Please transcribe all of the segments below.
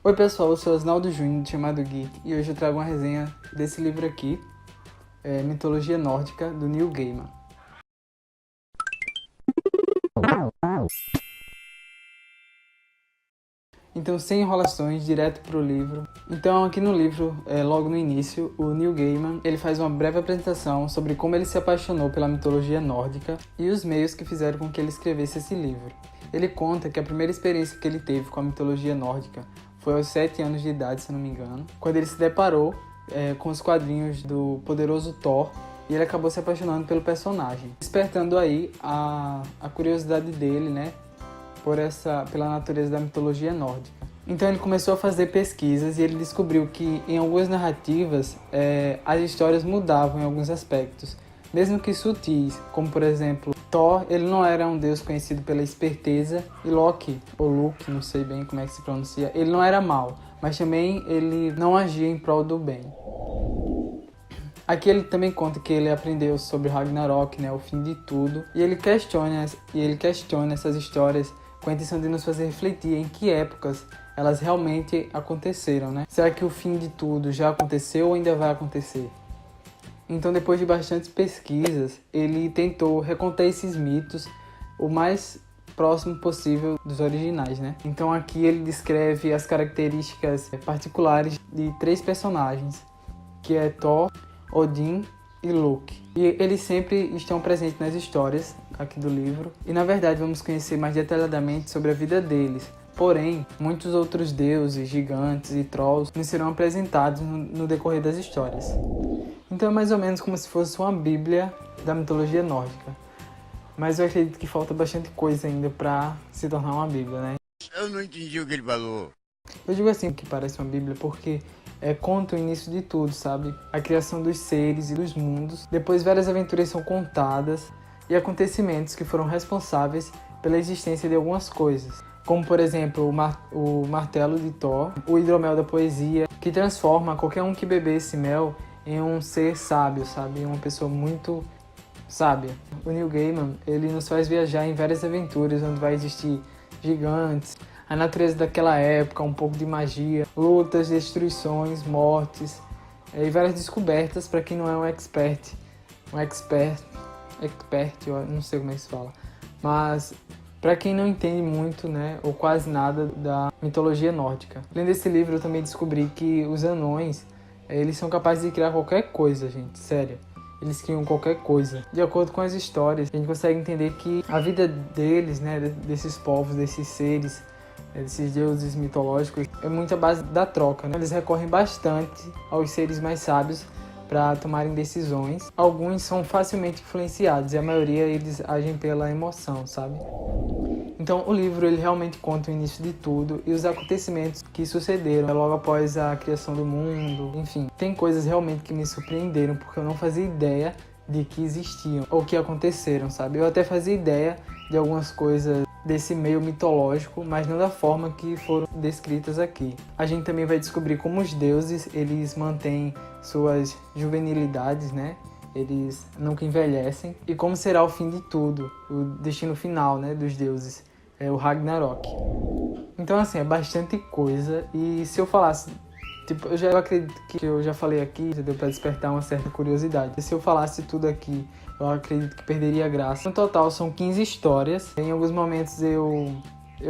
Oi pessoal, eu sou Osnaldo Júnior, do Chamado Geek, e hoje eu trago uma resenha desse livro aqui, Mitologia Nórdica, do Neil Gaiman. Então, sem enrolações, direto pro livro. Então, aqui no livro, logo no início, o Neil Gaiman, ele faz uma breve apresentação sobre como ele se apaixonou pela mitologia nórdica e os meios que fizeram com que ele escrevesse esse livro. Ele conta que a primeira experiência que ele teve com a mitologia nórdica foi aos 7 anos de idade, se não me engano, quando ele se deparou com os quadrinhos do poderoso Thor, e ele acabou se apaixonando pelo personagem, despertando aí a curiosidade dele, né, pela natureza da mitologia nórdica. Então ele começou a fazer pesquisas e ele descobriu que em algumas narrativas as histórias mudavam em alguns aspectos, mesmo que sutis, como por exemplo, Thor, ele não era um deus conhecido pela esperteza, e Loki, ou Luke, não sei bem como é que se pronuncia, ele não era mau, mas também ele não agia em prol do bem. Aqui ele também conta que ele aprendeu sobre Ragnarok, né, o fim de tudo, e ele questiona essas histórias com a intenção de nos fazer refletir em que épocas elas realmente aconteceram, né? Será que o fim de tudo já aconteceu ou ainda vai acontecer? Então, depois de bastantes pesquisas, ele tentou recontar esses mitos o mais próximo possível dos originais, né? Então aqui ele descreve as características particulares de 3 personagens, que é Thor, Odin e Loki. E eles sempre estão presentes nas histórias aqui do livro. E na verdade vamos conhecer mais detalhadamente sobre a vida deles. Porém, muitos outros deuses, gigantes e trolls nos serão apresentados no decorrer das histórias. Então é mais ou menos como se fosse uma bíblia da mitologia nórdica. Mas eu acredito que falta bastante coisa ainda para se tornar uma bíblia, né? Eu não entendi o que ele falou. Eu digo assim que parece uma bíblia porque conta o início de tudo, sabe? A criação dos seres e dos mundos. Depois várias aventuras são contadas e acontecimentos que foram responsáveis pela existência de algumas coisas. Como, por exemplo, o martelo de Thor, o hidromel da poesia, que transforma qualquer um que beber esse mel em um ser sábio, sabe? Uma pessoa muito sábia. O Neil Gaiman, ele nos faz viajar em várias aventuras onde vai existir gigantes, a natureza daquela época, um pouco de magia, lutas, destruições, mortes e várias descobertas para quem não é um expert, eu não sei como é que se fala, mas para quem não entende muito, né, ou quase nada da mitologia nórdica. Além desse livro, eu também descobri que os anões, eles são capazes de criar qualquer coisa, gente, sério. Eles criam qualquer coisa. De acordo com as histórias, a gente consegue entender que a vida deles, né, desses povos, desses seres, desses deuses mitológicos, é muito a base da troca, né? Eles recorrem bastante aos seres mais sábios para tomarem decisões. Alguns são facilmente influenciados e a maioria eles agem pela emoção, sabe? Então o livro ele realmente conta o início de tudo e os acontecimentos que sucederam logo após a criação do mundo. Enfim, tem coisas realmente que me surpreenderam porque eu não fazia ideia de que existiam ou que aconteceram, sabe? Eu até fazia ideia de algumas coisas desse meio mitológico, mas não da forma que foram descritas aqui. A gente também vai descobrir como os deuses, eles mantêm suas juvenilidades, né? Eles nunca envelhecem. E como será o fim de tudo, o destino final, né, dos deuses, é o Ragnarok. Então, assim, é bastante coisa. E se eu falasse, tipo, eu acredito que eu já falei aqui, deu para despertar uma certa curiosidade. E se eu falasse tudo aqui, eu acredito que perderia a graça. No total, são 15 histórias. Em alguns momentos eu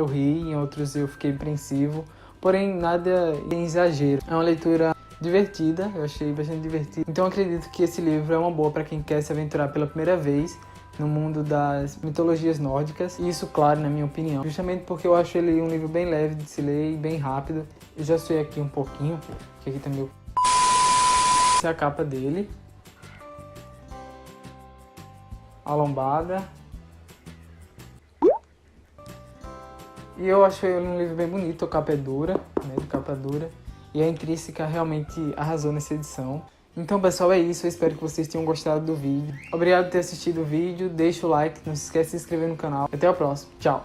ri, em outros eu fiquei apreensivo. Porém, nada em exagero. É uma leitura divertida, eu achei bastante divertido. Então eu acredito que esse livro é uma boa para quem quer se aventurar pela primeira vez no mundo das mitologias nórdicas. E isso, claro, na minha opinião. Justamente porque eu acho ele um livro bem leve de se ler e bem rápido. Eu já suei aqui um pouquinho, que aqui também essa é a capa dele. A lombada. E eu achei ele um livro bem bonito, a capa é dura, né, de capa dura. E a Intrínseca realmente arrasou nessa edição. Então, pessoal, é isso. Eu espero que vocês tenham gostado do vídeo. Obrigado por ter assistido o vídeo. Deixa o like, não se esquece de se inscrever no canal. Até a próxima. Tchau!